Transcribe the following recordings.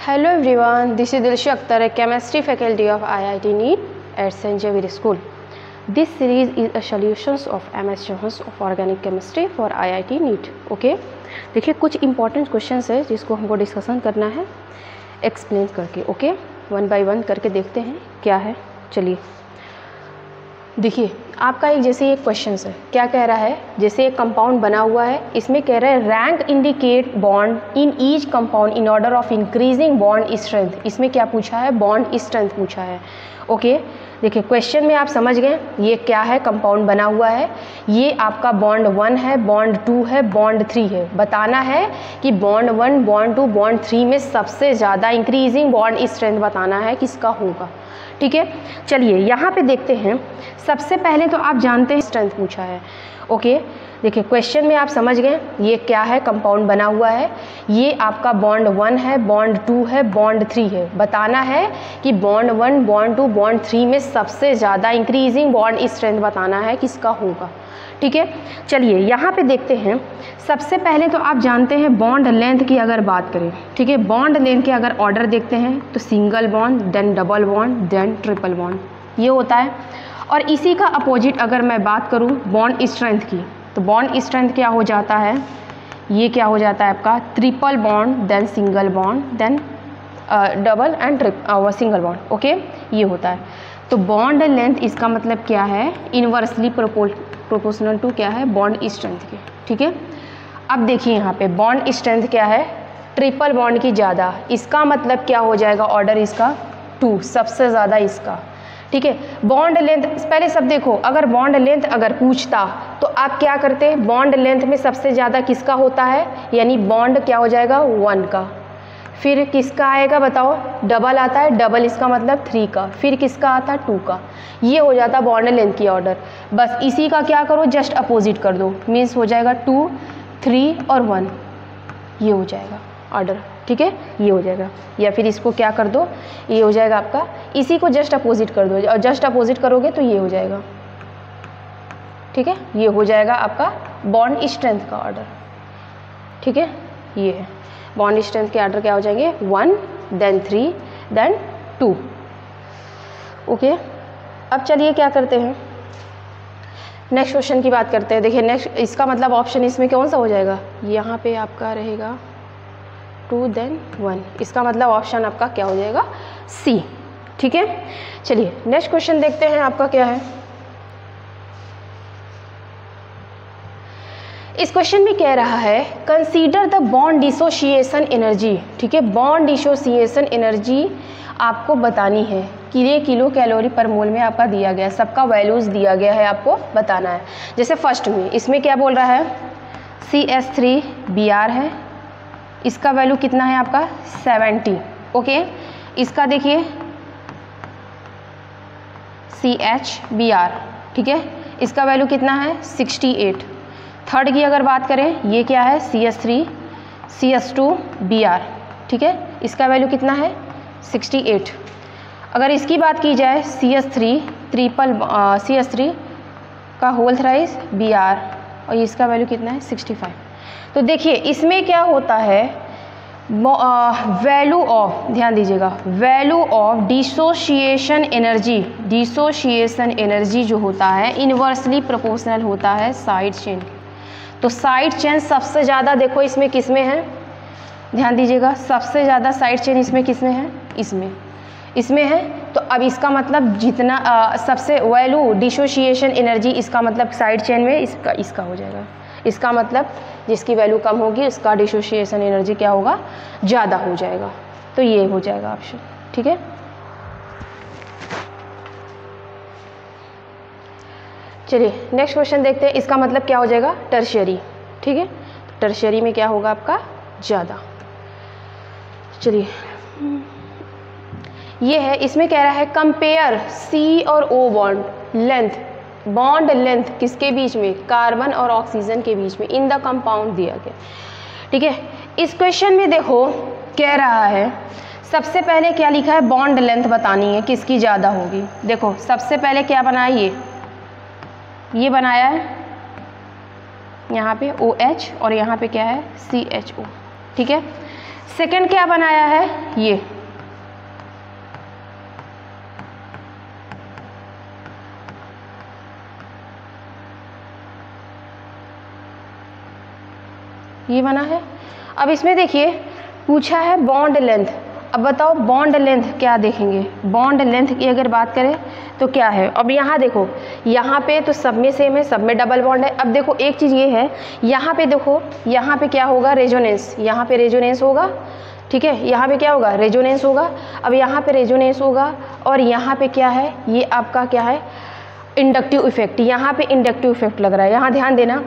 Hello everyone, this is Dilshi Akhtar, a chemistry faculty of IIT NEET at St. Xavier School. This series is a solutions of MS Jones of organic chemistry for IIT NEET. Okay? देखिए कुछ important questions है जिसको हमको discussion करना है explain करके. Okay, one by one करके देखते हैं क्या है. चलिए देखिए आपका एक जैसे एक क्वेश्चन है, क्या कह रहा है, जैसे एक कंपाउंड बना हुआ है, इसमें कह रहा है rank indicate bond in each compound in order of increasing bond strength. इसमें क्या पूछा है, बॉन्ड स्ट्रेंथ पूछा है. ओके देखिए क्वेश्चन में आप समझ गए ये क्या है, कंपाउंड बना हुआ है, ये आपका बॉन्ड 1 है, बॉन्ड 2 है, बॉन्ड 3 है. बताना है कि बॉन्ड 1, बॉन्ड 2, बॉन्ड 3 में सबसे ज़्यादा इंक्रीजिंग बॉन्ड स्ट्रेंथ बताना है किसका होगा. ठीक है, चलिए यहाँ पे देखते हैं. सबसे पहले तो आप जानते हैं स्ट्रेंथ पूछा है. ओके देखिए क्वेश्चन में आप समझ गए ये क्या है, कंपाउंड बना हुआ है, ये आपका बॉन्ड 1 है, बॉन्ड 2 है, बॉन्ड 3 है. बताना है कि बॉन्ड 1, बॉन्ड 2, बॉन्ड 3 में सबसे ज़्यादा इंक्रीजिंग बॉन्ड स्ट्रेंथ बताना है किसका होगा. ठीक है, चलिए यहाँ पे देखते हैं. सबसे पहले तो आप जानते हैं बॉन्ड लेंथ की अगर बात करें, ठीक है, बॉन्ड लेंथ के अगर ऑर्डर देखते हैं तो single bond, then double bond, then triple bond, ये होता है. और इसी का अपोजिट अगर मैं बात करूँ बॉन्ड स्ट्रेंथ की, तो बॉन्ड स्ट्रेंथ क्या हो जाता है, ये क्या हो जाता है आपका triple bond, then single bond, then double and single bond. Okay ये होता है. तो बॉन्ड लेंथ इसका मतलब क्या है, इन्वर्सली प्रोपोर्शनल टू क्या है, बॉन्ड स्ट्रेंथ के. ठीक है, अब देखिए यहाँ पे बॉन्ड स्ट्रेंथ क्या है, ट्रिपल बॉन्ड की ज़्यादा, इसका मतलब क्या हो जाएगा, ऑर्डर इसका 2, सबसे ज़्यादा इसका. ठीक है, बॉन्ड लेंथ पहले सब देखो, अगर बॉन्ड लेंथ अगर पूछता तो आप क्या करते, बॉन्ड लेंथ में सबसे ज़्यादा किसका होता है, यानी बॉन्ड क्या हो जाएगा 1 का. फिर किसका आएगा बताओ, डबल आता है, डबल इसका मतलब 3 का. फिर किसका आता है 2 का. ये हो जाता है बॉन्ड लेंथ की ऑर्डर. बस इसी का क्या करो, जस्ट अपोजिट कर दो, मीन्स हो जाएगा 2, 3 और 1, ये हो जाएगा ऑर्डर. ठीक है, ये हो जाएगा. या फिर इसको क्या कर दो, ये हो जाएगा आपका, इसी को जस्ट अपोजिट कर दो, और जस्ट अपोजिट करोगे तो ये हो जाएगा. ठीक है, ये हो जाएगा आपका बॉन्ड स्ट्रेंथ का ऑर्डर. ठीक है, ये है बॉन्ड स्ट्रेंथ के ऑर्डर, क्या हो जाएंगे 1, देन 3, देन 2. ओके अब चलिए क्या करते हैं, नेक्स्ट क्वेश्चन की बात करते हैं. देखिए नेक्स्ट, इसका मतलब ऑप्शन इसमें कौन सा हो जाएगा, यहाँ पे आपका रहेगा 2 देन 1, इसका मतलब ऑप्शन आपका क्या हो जाएगा, सी. ठीक है, चलिए नेक्स्ट क्वेश्चन देखते हैं आपका क्या है. इस क्वेश्चन में कह रहा है consider the bond dissociation energy. ठीक है, बॉन्ड डिसोसिएशन एनर्जी आपको बतानी है, किलो कैलोरी पर मोल में आपका दिया गया है, सबका वैल्यूज़ दिया गया है, आपको बताना है. जैसे फर्स्ट में इसमें क्या बोल रहा है, CH3Br है, इसका वैल्यू कितना है आपका 70. ओके इसका देखिए CHBr, ठीक है, इसका वैल्यू कितना है 68. थर्ड की अगर बात करें, ये क्या है CH2Br. ठीक है, इसका वैल्यू कितना है 68. अगर इसकी बात की जाए CH3 का होल थ्राइस Br, और इसका वैल्यू कितना है 65. तो देखिए इसमें क्या होता है, वैल्यू ऑफ, ध्यान दीजिएगा, वैल्यू ऑफ डिसोसिएशन एनर्जी जो होता है इन्वर्सली प्रोपोर्शनल होता है साइड चेन. तो साइड चेन सबसे ज़्यादा देखो इसमें किसमें है, ध्यान दीजिएगा, सबसे ज़्यादा साइड चेन इसमें किसमें है, इसमें है. तो अब इसका मतलब जितना सबसे वैल्यू डिसोसिएशन एनर्जी, इसका मतलब साइड चेन में इसका हो जाएगा. इसका मतलब जिसकी वैल्यू कम होगी उसका डिसोसिएशन एनर्जी क्या होगा, ज़्यादा हो जाएगा. तो ये हो जाएगा ऑप्शन. ठीक है, चलिए नेक्स्ट क्वेश्चन देखते हैं. इसका मतलब क्या हो जाएगा, टर्शियरी. ठीक है, टर्शियरी में क्या होगा आपका ज़्यादा. चलिए ये है, इसमें कह रहा है कंपेयर C और O bond length, bond length किसके बीच में, कार्बन और ऑक्सीजन के बीच में, इन द कंपाउंड दिया गया. ठीक है, इस क्वेश्चन में देखो कह रहा है सबसे पहले क्या लिखा है, बॉन्ड लेंथ बतानी है किसकी ज़्यादा होगी. देखो सबसे पहले क्या बनाया, ये बनाया है यहाँ पे OH और यहाँ पे क्या है CHO. ठीक है, सेकंड क्या बनाया है, ये बना है। अब इसमें देखिए पूछा है बॉन्ड लेंथ। अब बताओ बॉन्ड लेंथ क्या देखेंगे, बॉन्ड लेंथ की अगर बात करें तो क्या है। अब यहाँ देखो, यहाँ पे तो सब में सेम है, सब में डबल बॉन्ड है। अब देखो एक चीज़ ये है, यहाँ पे देखो, यहाँ पे क्या होगा, रेजोनेंस, यहाँ पे रेजोनेंस होगा, ठीक है, यहाँ पे क्या होगा, रेजोनेंस होगा। अब यहाँ पे रेजोनेंस होगा और यहाँ पे क्या है, ये आपका क्या है, इंडक्टिव इफेक्ट। यहाँ पे इंडक्टिव इफेक्ट लग रहा है, यहाँ ध्यान देना।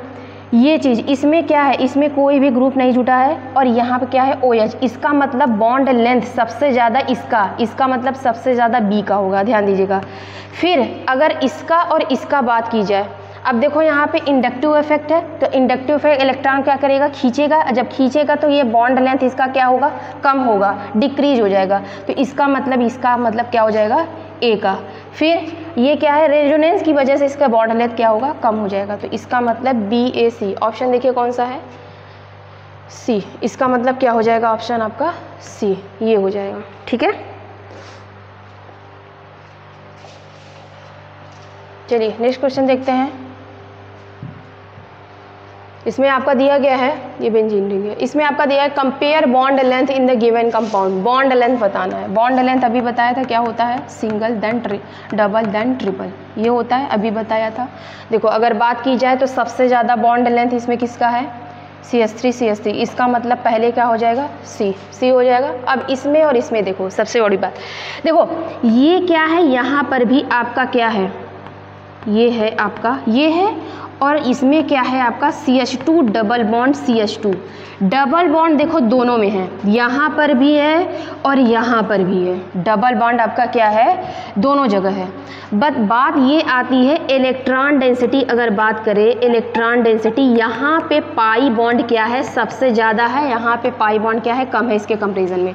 ये चीज़ इसमें क्या है, इसमें कोई भी ग्रुप नहीं जुटा है और यहाँ पे क्या है OH। इसका मतलब बॉन्ड लेंथ सबसे ज़्यादा इसका मतलब सबसे ज़्यादा B का होगा, ध्यान दीजिएगा। फिर अगर इसका और इसका बात की जाए, अब देखो यहाँ पे इंडक्टिव इफेक्ट है, तो इंडक्टिव इफेक्ट इलेक्ट्रॉन क्या करेगा, खींचेगा। जब खींचेगा तो ये बॉन्ड लेंथ इसका क्या होगा, कम होगा, डिक्रीज हो जाएगा। तो इसका मतलब क्या हो जाएगा, A का। फिर ये क्या है, रेजोनेंस की वजह से इसका बॉन्ड लेंथ क्या होगा, कम हो जाएगा। तो इसका मतलब BAC। ऑप्शन देखिए कौन सा है, C। इसका मतलब क्या हो जाएगा, ऑप्शन आपका C, ये हो जाएगा, ठीक है। चलिए नेक्स्ट क्वेश्चन देखते हैं। इसमें आपका दिया गया है, ये बेंजीन रिंग है, इसमें आपका दिया है compare bond length in the given compound. Bond length बताना है। बॉन्ड लेंथ अभी बताया था क्या होता है, single then double then triple, ये होता है, अभी बताया था। देखो अगर बात की जाए तो सबसे ज़्यादा बॉन्ड लेंथ इसमें किसका है, CH3। इसका मतलब पहले क्या हो जाएगा, C हो जाएगा। अब इसमें और इसमें देखो, सबसे बड़ी बात देखो, ये क्या है, यहाँ पर भी आपका क्या है, ये है आपका, ये है, और इसमें क्या है आपका CH2 double bond CH2। Double bond देखो दोनों में है, यहाँ पर भी है और यहाँ पर भी है। डबल बॉन्ड आपका क्या है, दोनों जगह है। बट बात ये आती है इलेक्ट्रॉन डेंसिटी। अगर बात करें इलेक्ट्रॉन डेंसिटी, यहाँ पे पाई बॉन्ड क्या है, सबसे ज़्यादा है, यहाँ पे पाई बॉन्ड क्या है, कम है इसके कंपेरिजन में।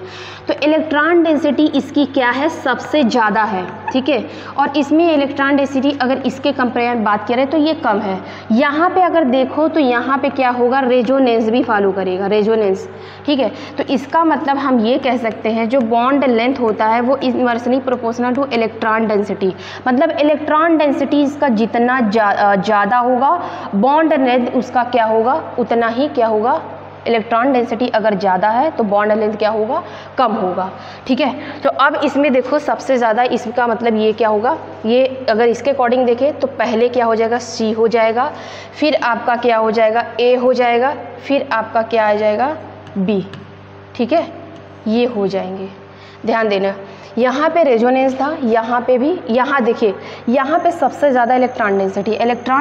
तो इलेक्ट्रॉन डेंसिटी इसकी क्या है, सबसे ज़्यादा है, ठीक है। और इसमें इलेक्ट्रॉन डेंसिटी अगर इसके कंपेयर में बात करें तो ये कम है। यहाँ पे अगर देखो तो यहाँ पे क्या होगा, रेजोनेंस भी फॉलो करेगा, रेजोनेंस, ठीक है। तो इसका मतलब हम ये कह सकते हैं जो बॉन्ड लेंथ होता है वो inversely proportional two electron density. मतलब इलेक्ट्रॉन डेंसिटी इसका जितना ज़्यादा होगा, बॉन्ड लेंथ उसका क्या होगा, उतना ही क्या होगा, इलेक्ट्रॉन डेंसिटी अगर ज़्यादा है तो बॉन्ड लेंथ क्या होगा, कम होगा, ठीक है। तो अब इसमें देखो सबसे ज़्यादा, इसका मतलब ये क्या होगा, ये अगर इसके अकॉर्डिंग देखें तो पहले क्या हो जाएगा, C हो जाएगा, फिर आपका क्या हो जाएगा, A हो जाएगा, फिर आपका क्या आ जाएगा, B, ठीक है, ये हो जाएंगे। ध्यान देना, यहाँ पे रेजोनेंस था, यहाँ पे भी, यहाँ देखिए यहाँ पे सबसे ज़्यादा इलेक्ट्रॉन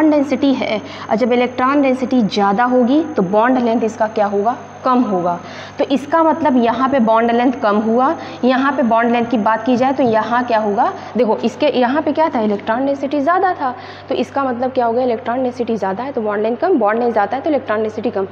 डेंसिटी है। और जब इलेक्ट्रॉन डेंसिटी ज़्यादा होगी तो बॉन्ड लेंथ इसका क्या होगा, कम होगा। तो इसका मतलब यहाँ पे बॉन्ड लेंथ कम हुआ। यहाँ पे बॉन्ड लेंथ की बात की जाए तो यहाँ क्या होगा, देखो इसके यहाँ पे क्या था, इलेक्ट्रॉन डेंसिटी ज़्यादा था, तो इसका मतलब क्या होगा, इलेक्ट्रॉन डेंसिटी ज़्यादा है तो बॉन्ड लेंथ कम, बॉन्ड लेंथ ज़्यादा है तो इलेक्ट्रॉन डेंसिटी कम। तो